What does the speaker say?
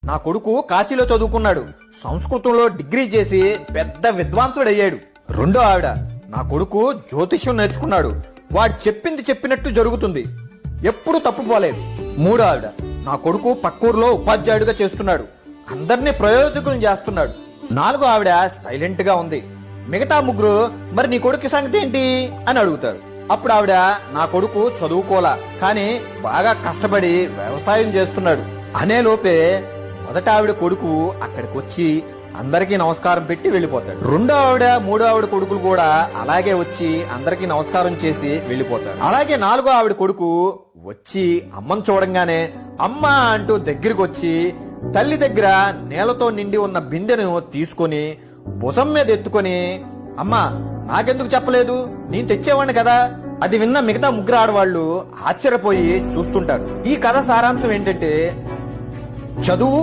నా కొడుకు కాశీలో చదువుకున్నాడు, సంస్కృతంలో డిగ్రీ చేసి పెద్ద విద్వాంసుడయ్యాడు. రెండో ఆవిడ, నా కొడుకు జ్యోతిష్యం నేర్చుకున్నాడు, వాడు చెప్పింది చెప్పినట్టు జరుగుతుంది, ఎప్పుడు తప్పుపోలేదు. మూడో ఆవిడ, నా కొడుకు పక్కూరులో ఉపాధ్యాయుడిగా చేస్తున్నాడు, అందరినీ ప్రయోజకులను చేస్తున్నాడు. నాలుగో ఆవిడ సైలెంట్ గా ఉంది. మిగతా ముగ్గురు, మరి నీ కొడుకు సంగతి ఏంటి అని అడుగుతారు. అప్పుడు ఆవిడ, నా కొడుకు చదువుకోలా కానీ బాగా కష్టపడి వ్యవసాయం చేస్తున్నాడు అనే లోపే మొదట ఆవిడ కొడుకు అక్కడికి వచ్చి అందరికీ నమస్కారం పెట్టి వెళ్లిపోతాడు. రెండో ఆవిడ, మూడో ఆవిడ కొడుకులు కూడా అలాగే వచ్చి అందరికీ నమస్కారం చేసి వెళ్లిపోతాడు. అలాగే నాలుగో ఆవిడ కొడుకు వచ్చి అమ్మను చూడంగానే అమ్మ అంటూ దగ్గరికి వచ్చి తల్లి దగ్గర నేలతో నిండి ఉన్న బిందెను తీసుకొని భుజం మీద ఎత్తుకొని, అమ్మా నాకెందుకు చెప్పలేదు, నేను తెచ్చేవాడిని కదా. అది విన్న మిగతా ముగ్గురు ఆడవాళ్లు ఆశ్చర్యపోయి చూస్తుంటారు. ఈ కథ సారాంశం ఏంటంటే, చదువు